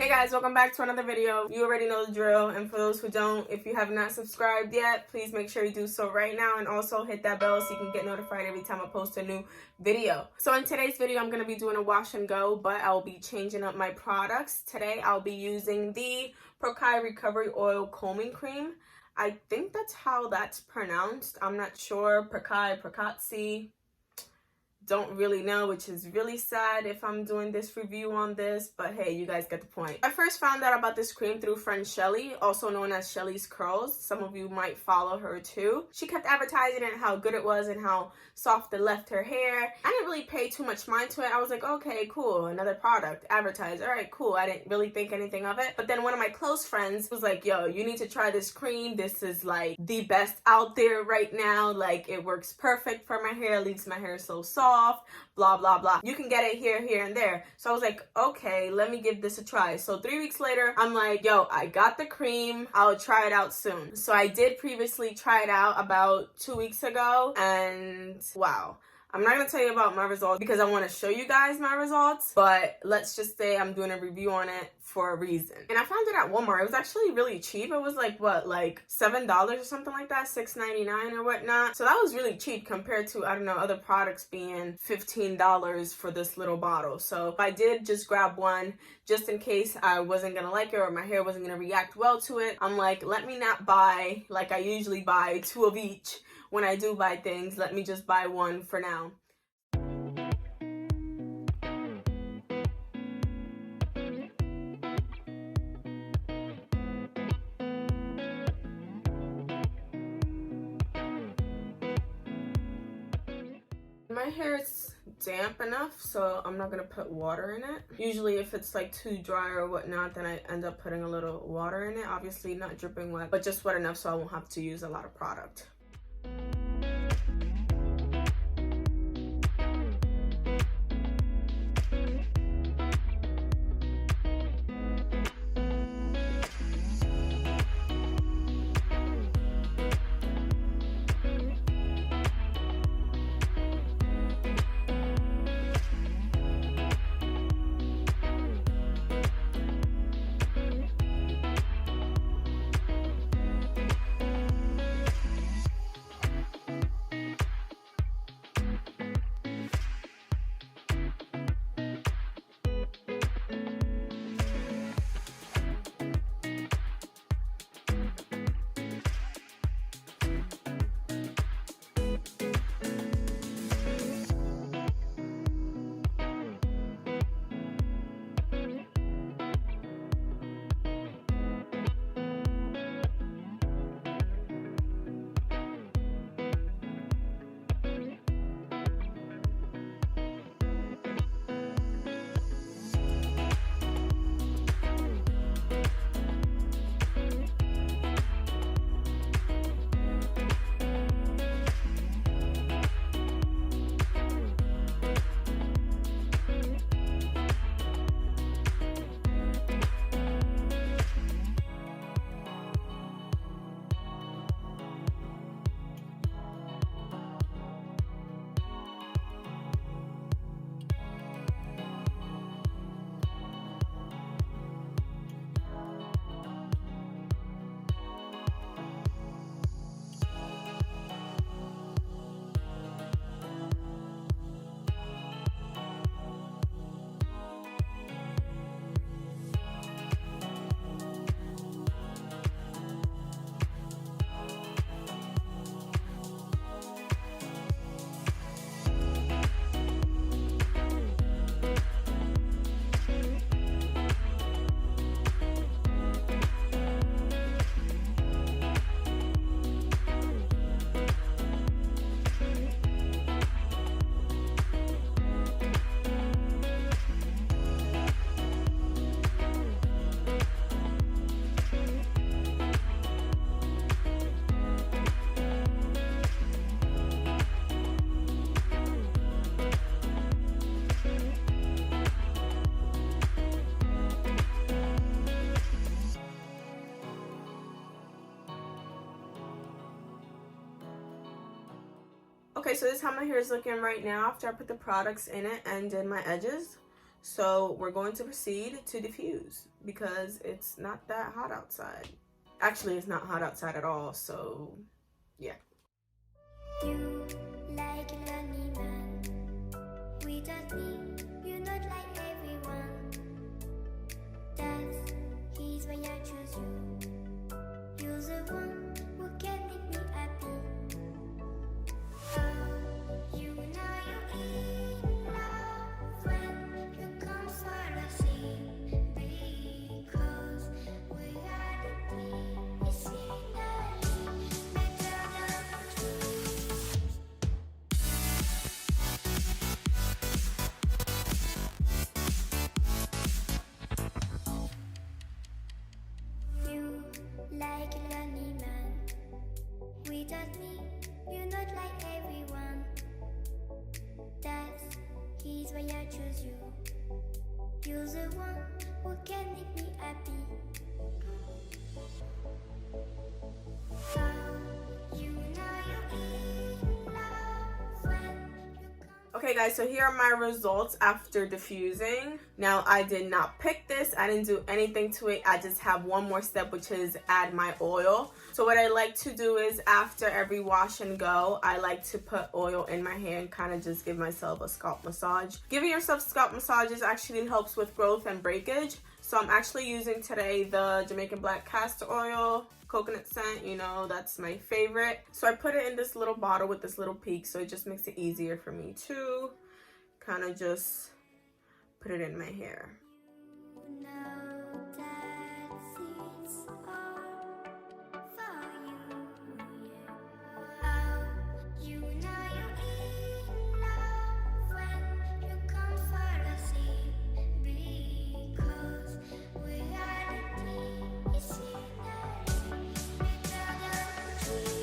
Hey guys, welcome back to another video. You already know the drill, and for those who don't, if you have not subscribed yet, please make sure you do so right now, and also hit that bell so you can get notified every time I post a new video. So in today's video, I'm going to be doing a wash and go, but I'll be changing up my products. Today, I'll be using the Pracaxi Recovery Oil Combing Cream. I think that's how that's pronounced. I'm not sure. Pracaxi. Don't really know, which is really sad if I'm doing this review on this, but hey, you guys get the point. I first found out about this cream through friend Shelly, also known as Chelliscurls. Some of you might follow her too. She kept advertising it, how good it was and how soft it left her hair. I didn't really pay too much mind to it. I was like, okay, cool, another product advertised. All right, cool. I didn't really think anything of it. But then one of my close friends was like, yo, you need to try this cream. This is like the best out there right now. Like, it works perfect for my hair, leaves my hair so soft, blah blah blah. You can get it here and there. So I was like, okay, let me give this a try. So 3 weeks later, I'm like, yo, I got the cream, I'll try it out soon. So I did previously try it out about 2 weeks ago, and wow. I'm not gonna tell you about my results because I want to show you guys my results, but let's just say I'm doing a review on it for a reason. And I found it at Walmart. It was actually really cheap. It was like, what, like $7 or something like that, $6.99 or whatnot. So that was really cheap compared to, I don't know, other products being $15 for this little bottle. So I did just grab one just in case I wasn't gonna like it or my hair wasn't gonna react well to it. I'm like, let me not buy like I usually buy 2 of each. When I do buy things, let me just buy one for now. My hair is damp enough, so I'm not gonna put water in it. Usually if it's like too dry or whatnot, then I end up putting a little water in it. Obviously not dripping wet, but just wet enough so I won't have to use a lot of product. Okay, so this is how my hair is looking right now after I put the products in it and did my edges. So we're going to proceed to diffuse because it's not that hot outside. Actually, it's not hot outside at all, so yeah. You like a lonely man without me, you're not like everyone. That's he's why I choose you. You're the one who can make me happy. Oh, you know you're in love when you come for the sea, because we are the team. It's scenery better than trees. You like a lonely man without me, you're not like everyone. That's he's why I choose you. You're the one who can make me happy. Oh, you know you're in love when you come. Okay guys, so here are my results after diffusing. Now I did not pick this, I didn't do anything to it. I just have one more step, which is add my oil. So what I like to do is after every wash and go, I like to put oil in my hair and kind of just give myself a scalp massage. Giving yourself scalp massages actually helps with growth and breakage. So I'm actually using today the Jamaican black castor oil, coconut scent, you know, that's my favorite. So I put it in this little bottle with this little peak, so it just makes it easier for me to kind of just put it in my hair. You know that it's all for you, yeah. Oh, you know you're in love when you come for the sea, because we are the team. It's scenery better than trees.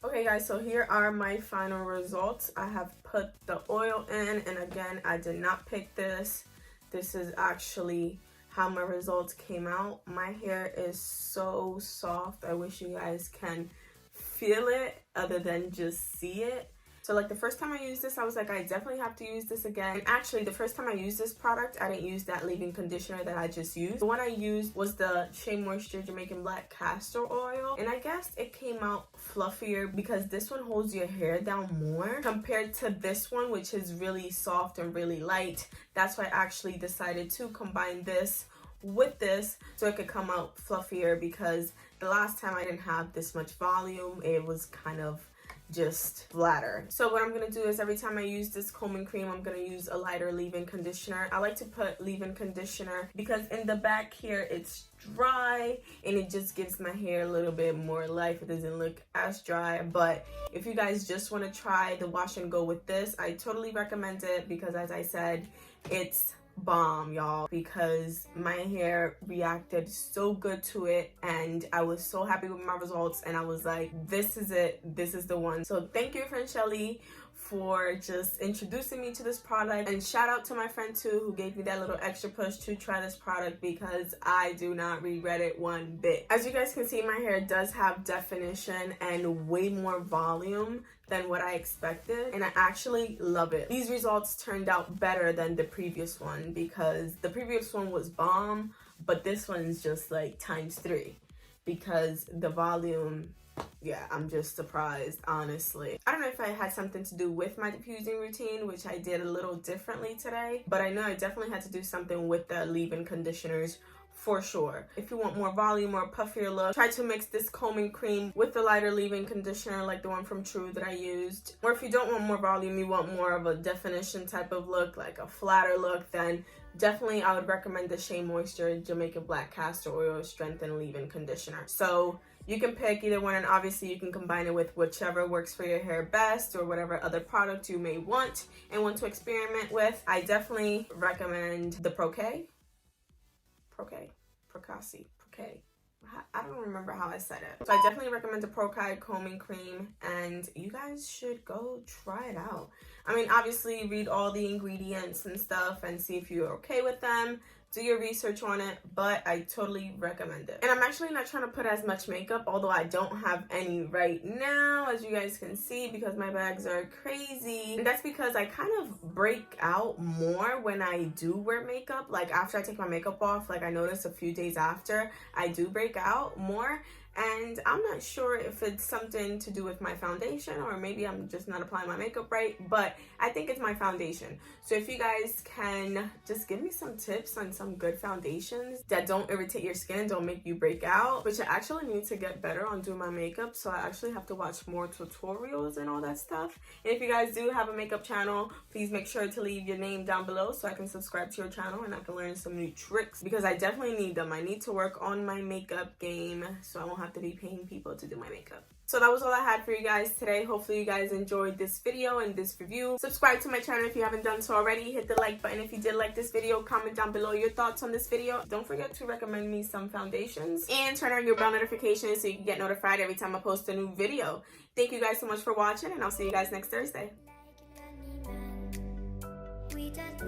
Okay guys, so here are my final results. I have put the oil in, and again, I did not pick this. This is actually how my results came out. My hair is so soft. I wish you guys can feel it other than just see it. So like the first time I used this, I was like, I definitely have to use this again. And actually the first time I used this product, I didn't use that leave-in conditioner that I just used. The one I used was the Shea Moisture Jamaican Black Castor Oil. And I guess it came out fluffier because this one holds your hair down more compared to this one, which is really soft and really light. That's why I actually decided to combine this with this so it could come out fluffier, because the last time I didn't have this much volume. It was kind of just flatter. So what I'm gonna do is every time I use this combing cream, I'm gonna use a lighter leave-in conditioner. I like to put leave-in conditioner because in the back here it's dry and it just gives my hair a little bit more life. It doesn't look as dry. But if you guys just want to try the wash and go with this, I totally recommend it because, as I said, it's bomb, y'all, because my hair reacted so good to it and I was so happy with my results, and I was like, this is it, this is the one. So thank you, friend Shelly, for just introducing me to this product, and shout out to my friend too who gave me that little extra push to try this product, because I do not regret it one bit. As you guys can see, my hair does have definition and way more volume than what I expected, and I actually love it. These results turned out better than the previous one because the previous one was bomb, but this one's just like ×3 because the volume, yeah, I'm just surprised, honestly. I don't know if I had something to do with my diffusing routine, which I did a little differently today, but I know I definitely had to do something with the leave-in conditioners for sure. If you want more volume or a puffier look, try to mix this combing cream with the lighter leave-in conditioner like the one from True that I used. Or if you don't want more volume, you want more of a definition type of look, like a flatter look, then definitely I would recommend the Shea Moisture Jamaican Black Castor Oil Strengthen Leave-In Conditioner. So you can pick either one, and obviously you can combine it with whichever works for your hair best or whatever other product you may want and want to experiment with. I definitely recommend the Pracaxi, I don't remember how I said it. So I definitely recommend the Pracaxi Combing Cream, and you guys should go try it out. I mean, obviously read all the ingredients and stuff and see if you're okay with them. Do your research on it, but I totally recommend it. And I'm actually not trying to put as much makeup, although I don't have any right now, as you guys can see, because my bags are crazy. And that's because I kind of break out more when I do wear makeup. Like after I take my makeup off, like I notice a few days after, I do break out more. And I'm not sure if it's something to do with my foundation, or maybe I'm just not applying my makeup right, but I think it's my foundation. So if you guys can just give me some tips on some good foundations that don't irritate your skin, don't make you break out, which I actually need to get better on doing my makeup, so I actually have to watch more tutorials and all that stuff. And if you guys do have a makeup channel, please make sure to leave your name down below so I can subscribe to your channel and I can learn some new tricks, because I definitely need them. I need to work on my makeup game so I won't have to be paying people to do my makeup. So that was all I had for you guys today. Hopefully you guys enjoyed this video and this review. Subscribe to my channel if you haven't done so already. Hit the like button if you did like this video. Comment down below your thoughts on this video. Don't forget to recommend me some foundations and turn on your bell notifications so you can get notified every time I post a new video. Thank you guys so much for watching, and I'll see you guys next Thursday. We just